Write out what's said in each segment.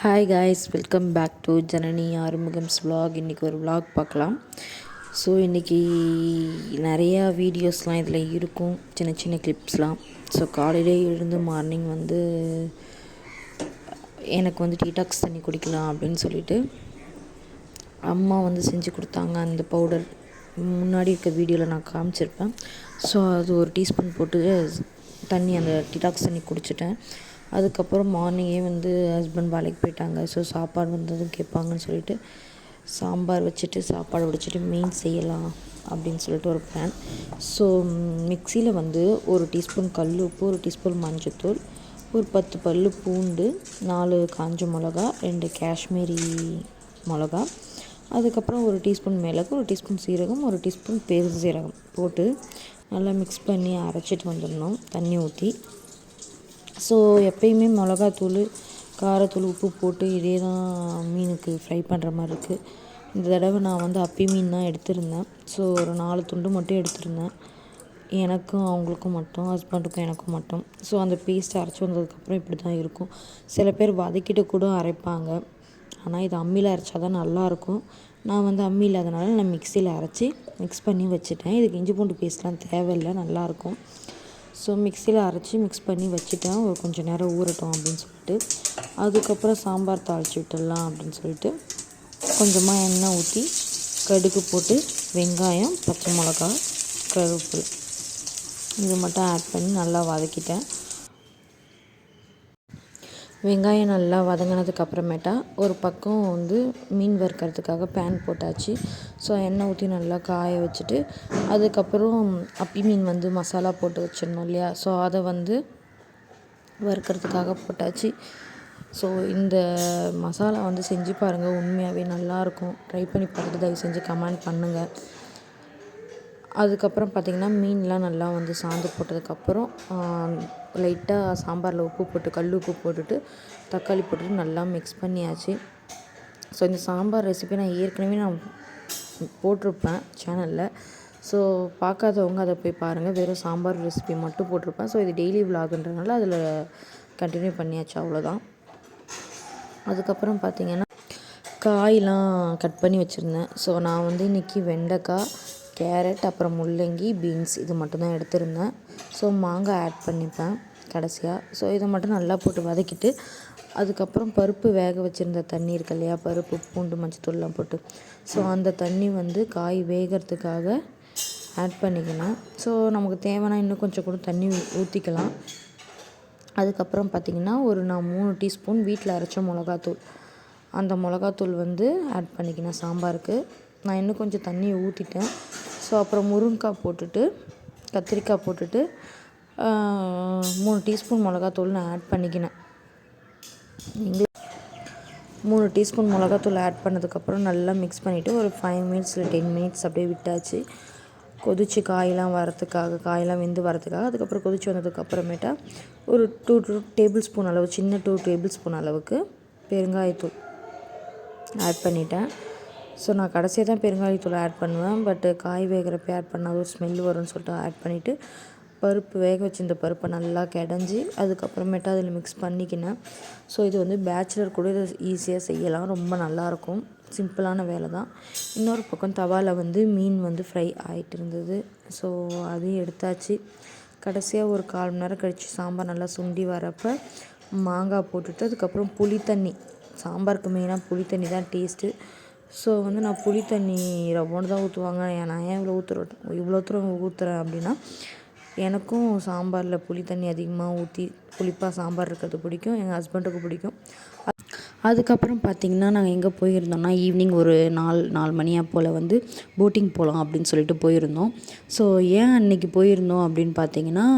Hi guys, welcome back to Janani Arumugam's vlog. இன்றைக்கி ஒரு vlog பார்க்கலாம். ஸோ இன்றைக்கி நிறையா வீடியோஸ்லாம் இதில் இருக்கும், சின்ன சின்ன கிளிப்ஸ்லாம். ஸோ காலையிலே எழுந்து மார்னிங் எனக்கு டீடாக்ஸ் தண்ணி குடிக்கலாம் அப்படின்னு சொல்லிட்டு அம்மா செஞ்சு கொடுத்தாங்க. அந்த பவுடர் முன்னாடி இருக்க வீடியோவில் நான் காமிச்சிருப்பேன். ஸோ அது ஒரு டீஸ்பூன் போட்டு தண்ணி, அந்த டீடாக்ஸ் தண்ணி குடிச்சிட்டேன். அதுக்கப்புறம் மார்னிங்கே ஹஸ்பண்ட் வேலைக்கு போயிட்டாங்க. ஸோ சாப்பாடு வந்ததும் கேட்பாங்கன்னு சொல்லிட்டு சாம்பார் வச்சுட்டு சாப்பாடு வடிச்சிட்டு மீன் செய்யலாம் அப்படின்னு சொல்லிட்டு ஒரு பிளான். ஸோ மிக்சியில் ஒரு டீஸ்பூன் கல் உப்பு, ஒரு டீஸ்பூன் மஞ்சத்தூள், ஒரு 10 பல் பூண்டு, 4 காஞ்ச மிளகா, 2 காஷ்மீரி மிளகா, அதுக்கப்புறம் ஒரு டீஸ்பூன் மிளகு, ஒரு டீஸ்பூன் சீரகம், ஒரு டீஸ்பூன் பெருஞ்சீரகம் போட்டு நல்லா மிக்ஸ் பண்ணி அரைச்சிட்டு வந்துடணும் தண்ணி ஊற்றி. ஸோ எப்பயுமே மிளகாத்தூள், காரத்தூள், உப்பு போட்டு இதே தான் மீனுக்கு ஃப்ரை பண்ணுற மாதிரி இருக்குது. இந்த தடவை நான் அப்பி மீன் தான் எடுத்திருந்தேன். ஸோ ஒரு 4 துண்டு மட்டும் எடுத்திருந்தேன், எனக்கும் அவங்களுக்கும் மட்டும், ஹஸ்பண்டுக்கும் எனக்கும் மட்டும். ஸோ அந்த பேஸ்ட் அரைச்சி வந்ததுக்கப்புறம் இப்படி தான் இருக்கும். சில பேர் வதக்கிட்டு கூட அரைப்பாங்க, ஆனால் இது அம்மியில் அரைச்சா தான் நல்லாயிருக்கும். நான் அம்மி இல்லாதனால நான் மிக்சியில் அரைச்சி மிக்ஸ் பண்ணி வச்சுட்டேன். இதுக்கு இஞ்சி பூண்டு பேஸ்ட்லாம் தேவையில்லை, நல்லாயிருக்கும். ஸோ மிக்சியில் அரைச்சி மிக்ஸ் பண்ணி வச்சுட்டேன், ஒரு கொஞ்சம் நேரம் ஊறட்டும் அப்படின்னு சொல்லிட்டு. அதுக்கப்புறம் சாம்பார் தாளித்து விட்டுடலாம் அப்படின்னு சொல்லிட்டு கொஞ்சமாக எண்ணெய் ஊற்றி கடுகு போட்டு வெங்காயம், பச்சை மிளகா, கருவேப்பிலை இது மட்டும் ஆட் பண்ணி நல்லா வதக்கிட்டேன். வெங்காயம் நல்லா வதங்கினதுக்கு அப்புறமேட்டா ஒரு பக்கம் மீன் வறுக்கிறதுக்காக பேன் போட்டாச்சு. ஸோ எண்ணெய் ஊற்றி நல்லா காய வச்சுட்டு அதுக்கப்புறம் அப்பி மீன் மசாலா போட்டு வச்சிடணும் இல்லையா. ஸோ அதை வறுக்கிறதுக்காக போட்டாச்சு. ஸோ இந்த மசாலா செஞ்சு பாருங்கள், உண்மையாகவே நல்லாயிருக்கும். ட்ரை பண்ணி பார்த்துட்டு தயவு செஞ்சு கமெண்ட் பண்ணுங்கள். அதுக்கப்புறம் பார்த்திங்கன்னா மீன்லாம் நல்லா சாந்து போட்டதுக்கப்புறம் லைட்டாக சாம்பாரில் உப்பு போட்டு, கல் உப்பு போட்டுட்டு தக்காளி போட்டுட்டு நல்லா மிக்ஸ் பண்ணியாச்சு. ஸோ இந்த சாம்பார் ரெசிபி நான் ஏற்கனவே போட்டிருப்பேன் சேனலில். ஸோ பார்க்காதவங்க அதை போய் பாருங்கள். வெறும் சாம்பார் ரெசிபி மட்டும் போட்டிருப்பேன். ஸோ இது டெய்லி விலாகுன்றனால அதில் கண்டினியூ பண்ணியாச்சு, அவ்வளோதான். அதுக்கப்புறம் பார்த்திங்கன்னா காயெலாம் கட் பண்ணி வச்சுருந்தேன். ஸோ நான் இன்றைக்கி வெண்டைக்காய், கேரட், அப்புறம் முள்ளங்கி, பீன்ஸ் இது மட்டும் தான் எடுத்திருந்தேன். ஸோ மாங்காய் ஆட் பண்ணிப்பேன் கடைசியாக. ஸோ இதை மட்டும் நல்லா போட்டு வதக்கிட்டு அதுக்கப்புறம் பருப்பு வேக வச்சுருந்த தண்ணி இருக்கு இல்லையா, பருப்பு, பூண்டு, மஞ்சத்தூள்லாம் போட்டு, ஸோ அந்த தண்ணி காய் வேகிறதுக்காக ஆட் பண்ணிக்கணும். ஸோ நமக்கு தேவைன்னா இன்னும் கொஞ்சம் கூட தண்ணி ஊற்றிக்கலாம். அதுக்கப்புறம் பார்த்திங்கன்னா நான் 3 டீஸ்பூன் வீட்டில் அரைச்ச மிளகாத்தூள், அந்த மிளகாத்தூள் ஆட் பண்ணிக்கினேன் சாம்பாருக்கு. நான் இன்னும் கொஞ்சம் தண்ணியை ஊற்றிட்டேன். ஸோ அப்புறம் முருங்கைக்காய் போட்டுட்டு, கத்திரிக்காய் போட்டுட்டு 3 டீஸ்பூன் மிளகாத்தூள் நான் ஆட் பண்ணிக்கினேன். 3 டீஸ்பூன் மிளகாத்தூள் ஆட் பண்ணதுக்கப்புறம் நல்லா மிக்ஸ் பண்ணிவிட்டு ஒரு 5 மினிட்ஸ் இல்லை 10 மினிட்ஸ் அப்படியே விட்டாச்சு. கொதிச்சு காயெல்லாம் வெந்து வரத்துக்காக. அதுக்கப்புறம் கொதிச்சு வந்ததுக்கப்புறமேட்டா ஒரு 2 டேபிள் ஸ்பூன் அளவு, சின்ன 2 டேபிள் ஸ்பூன் அளவுக்கு பெருங்காயத்தூள் ஆட் பண்ணிட்டேன். ஸோ நான் கடைசியாக தான் பெருங்காயத்தூள் ஆட் பண்ணுவேன், பட்டு காய் வேகிறப்ப ஆட் பண்ணால் ஒரு ஸ்மெல் வரும்னு சொல்லிட்டு ஆட் பண்ணிவிட்டு பருப்பு வேக வச்சு பருப்பை நல்லா கடைஞ்சி அதுக்கப்புறமேட்டா அதில் மிக்ஸ் பண்ணிக்கினேன். ஸோ இது பேச்சுலர் கூட இதை ஈஸியாக செய்யலாம், ரொம்ப நல்லாயிருக்கும், சிம்பிளான வேலை தான். இன்னொரு பக்கம் தவாவில் மீன் ஃப்ரை ஆகிட்டு இருந்தது. ஸோ அதையும் எடுத்தாச்சு. கடைசியாக ஒரு 1/4 மணி நேரம் கழித்து சாம்பார் நல்லா சுண்டி வரப்போ மாங்காய் போட்டுட்டு அதுக்கப்புறம் புளி தண்ணி, சாம்பாருக்கு மெயினாக புளி தண்ணி தான் டேஸ்ட்டு. ஸோ நான் புளி தண்ணி ரவ்வோண்டு தான் ஊற்றுவாங்க. நான் ஏன் இவ்வளோ தூரம் ஊற்றுறேன் அப்படின்னா, எனக்கும் சாம்பாரில் புளி தண்ணி அதிகமாக ஊற்றி புளிப்பாக சாம்பார் இருக்கிறது பிடிக்கும், எங்கள் ஹஸ்பண்டுக்கும் பிடிக்கும். அதுக்கப்புறம் பார்த்திங்கன்னா நாங்கள் எங்கே போயிருந்தோம்னா ஈவினிங் ஒரு 4 மணியாக போல் போட்டிங் போகலாம் அப்படின்னு சொல்லிட்டு போயிருந்தோம். ஸோ ஏன் அன்றைக்கி போயிருந்தோம் அப்படின்னு பார்த்திங்கன்னா,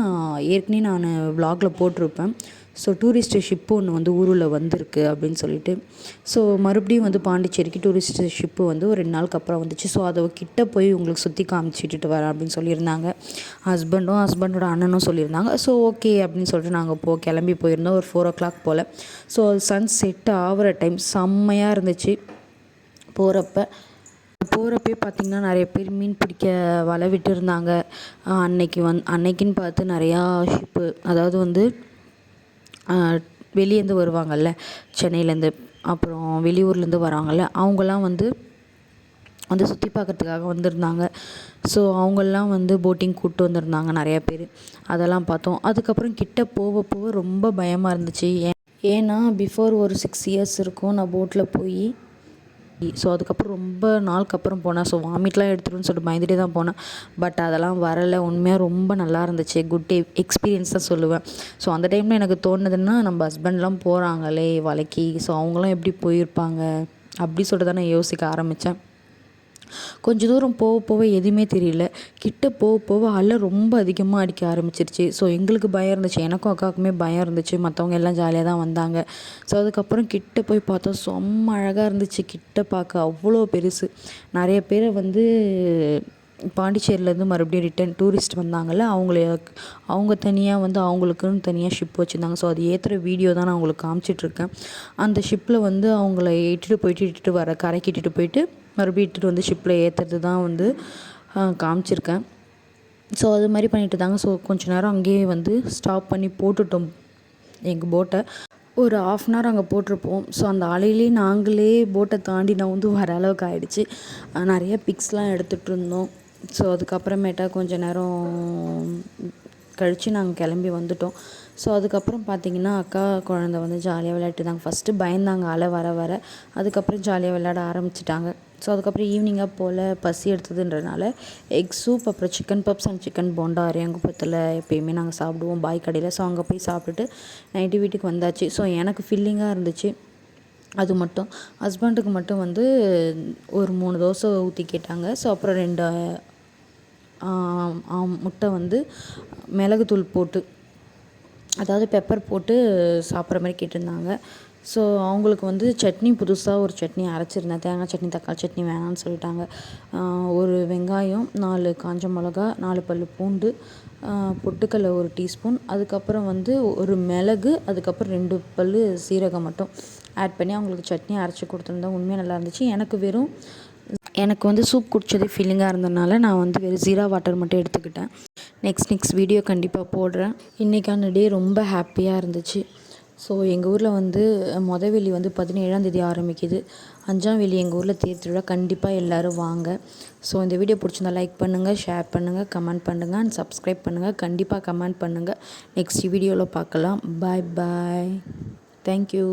ஏற்கனவே நான் விலாகில் போட்டிருப்பேன். ஸோ டூரிஸ்ட் ஷிப்பு ஒன்று ஊரில் வந்திருக்கு அப்படின்னு சொல்லிட்டு. ஸோ மறுபடியும் பாண்டிச்சேரிக்கு டூரிஸ்ட் ஷிப்பு ஒரு 2 நாளுக்கு அப்புறம் வந்துச்சு. ஸோ அதை கிட்ட போய் உங்களுக்கு சுற்றி காமிச்சிட்டு வரேன் அப்படின்னு சொல்லியிருந்தாங்க. ஹஸ்பண்டோட அண்ணனும் சொல்லியிருந்தாங்க. ஸோ ஓகே அப்படின்னு சொல்லிட்டு நாங்கள் கிளம்பி போயிருந்தோம் ஒரு 4 o'clock போல். ஸோ சன் செட் ஆகிற டைம் செம்மையாக இருந்துச்சு. போகிறப்பே பார்த்திங்கன்னா நிறைய பேர் மீன் பிடிக்க வலை விட்டு இருந்தாங்க. அன்னைக்குன்னு பார்த்து நிறையா ஷிப்பு, அதாவது வெளியேருந்து வருவாங்கள்ல, சென்னையிலேருந்து அப்புறம் வெளியூர்லேருந்து வராங்கள்ல, அவங்களாம் வந்து சுற்றி பார்க்கறதுக்காக வந்திருந்தாங்க. ஸோ அவங்கெல்லாம் வந்து போட்டிங் கூப்பிட்டு வந்திருந்தாங்க நிறையா பேர். அதெல்லாம் பார்த்தோம். அதுக்கப்புறம் கிட்ட போக போக ரொம்ப பயமாக இருந்துச்சு. ஏன்னா பிஃபோர் ஒரு 6 இயர்ஸ் இருக்கும் நான் போட்டில் போய். ஸோ அதுக்கப்புறம் ரொம்ப நாளுக்கு அப்புறம் போனேன். ஸோ வாமிட்லாம் எடுத்துருன்னு சொல்லிட்டு பயந்துகிட்டே தான் போனேன். பட் அதெல்லாம் வரலை. உண்மையாக ரொம்ப நல்லா இருந்துச்சு. குட் எக்ஸ்பீரியன்ஸ் தான் சொல்லுவேன். ஸோ அந்த டைமில் எனக்கு தோணுதுன்னா, நம்ம ஹஸ்பண்ட்லாம் போகிறாங்களே வலைக்கு, ஸோ அவங்களாம் எப்படி போயிருப்பாங்க அப்படி சொல்லிட்டு தான் நான் யோசிக்க ஆரம்பித்தேன். கொஞ்சம் தூரம் போக போக எதுவுமே தெரியல. கிட்ட போக போக அலை ரொம்ப அதிகமாக அடிக்க ஆரம்பிச்சிருச்சு. ஸோ எங்களுக்கு பயம் இருந்துச்சு, எனக்கும் அக்காவுக்குமே பயம் இருந்துச்சு. மற்றவங்க எல்லாம் ஜாலியாக தான் வந்தாங்க. ஸோ அதுக்கப்புறம் கிட்ட போய் பார்த்தா செம்ம அழகாக இருந்துச்சு. கிட்ட பார்க்க அவ்வளோ பெருசு. நிறைய பேரை வந்து பாண்டிச்சேரியிலேருந்து மறுபடியும் ரிட்டன் டூரிஸ்ட் வந்தாங்கள்ல, அவங்க தனியாக வந்து அவங்களுக்குன்னு தனியாக ஷிப் வச்சுருந்தாங்க. ஸோ அது ஏற்றுற வீடியோ தான் நான் உங்களுக்கு காமிச்சிட்ருக்கேன். அந்த ஷிப்பில் வந்து அவங்கள இட்டுட்டு வர கரைக்கு இட்டுட்டு போயிட்டு மறுபடியும் இட்டுட்டு வந்து ஷிப்பில் ஏற்றுறது தான் வந்து காமிச்சிருக்கேன். ஸோ அது மாதிரி பண்ணிட்டு தாங்க. ஸோ கொஞ்சம் நேரம் அங்கேயே வந்து ஸ்டாப் பண்ணி போட்டுட்டோம் எங்கள் போட்டை. ஒரு 1/2 அன் ஹவர் அங்கே போட்டிருப்போம். ஸோ அந்த அலையிலே நாங்களே போட்டை தாண்டி நான் வந்து வர அளவுக்கு ஆகிடுச்சு. நிறைய பிக்ஸ்லாம் எடுத்துகிட்டு இருந்தோம். ஸோ அதுக்கப்புறமேட்டா கொஞ்சம் நேரம் கழித்து நாங்கள் கிளம்பி வந்துட்டோம். ஸோ அதுக்கப்புறம் பார்த்திங்கன்னா அக்கா குழந்தை வந்து ஜாலியாக விளையாட்டுதாங்க. ஃபஸ்ட்டு பயந்தாங்க அலை வர வர. அதுக்கப்புறம் ஜாலியாக விளையாட ஆரம்பிச்சிட்டாங்க. ஸோ அதுக்கப்புறம் ஈவினிங்காக போல் பசி எடுத்ததுன்றனால எக் சூப் அப்புறம் chicken puffs and chicken bonda அரியாங்குப்பத்தில் எப்பயுமே நாங்கள் சாப்பிடுவோம் பாய் கடையில். ஸோ அங்கே போய் சாப்பிட்டுட்டு நைட்டு வீட்டுக்கு வந்தாச்சு. ஸோ எனக்கு ஃபில்லிங்காக இருந்துச்சு. அது மட்டும் ஹஸ்பண்டுக்கு மட்டும் வந்து ஒரு 3 தோசை ஊற்றி கேட்டாங்க. ஸோ அப்புறம் 2 முட்டை வந்து மிளகுத்தூள் போட்டு, அதாவது பெப்பர் போட்டு சாப்பிட்ற மாதிரி கேட்டிருந்தாங்க. ஸோ அவங்களுக்கு வந்து சட்னி புதுசாக ஒரு சட்னி அரைச்சிருந்தேன். தேங்காய் சட்னி தக்காளி சட்னி வேணான்னு சொல்லிட்டாங்க. ஒரு வெங்காயம், 4 காஞ்ச மிளகா, 4 பல் பூண்டு, பொட்டுக்கடலை 1 டீஸ்பூன், அதுக்கப்புறம் வந்து ஒரு மிளகு, அதுக்கப்புறம் 2 பல் சீரகம் மட்டும் ஆட் பண்ணி அவங்களுக்கு சட்னி அரைச்சி கொடுத்துருந்தேன். உண்மையாக நல்லா இருந்துச்சு. எனக்கு வந்து சூப் குடித்ததே ஃபீலிங்காக இருந்ததுனால நான் வந்து வெறும் ஜீரா வாட்டர் மட்டும் எடுத்துக்கிட்டேன். நெக்ஸ்ட் வீடியோ கண்டிப்பாக போடுறேன். இன்றைக்கான டே ரொம்ப ஹாப்பியாக இருந்துச்சு. ஸோ எங்கள் ஊரில் வந்து வெள்ளி வந்து 17ஆம் தேதி ஆரம்பிக்குது. 5ஆம் வெள்ளி எங்கள் ஊரில் தேர் திருவிழா. கண்டிப்பாக எல்லோரும் வாங்க. ஸோ இந்த வீடியோ பிடிச்சிருந்தா லைக் பண்ணுங்கள், ஷேர் பண்ணுங்கள், கமெண்ட் பண்ணுங்கள் அண்ட் சப்ஸ்கிரைப் பண்ணுங்கள். கண்டிப்பாக கமெண்ட் பண்ணுங்கள். நெக்ஸ்ட் வீடியோவில் பார்க்கலாம். பாய் பாய். தேங்க்யூ.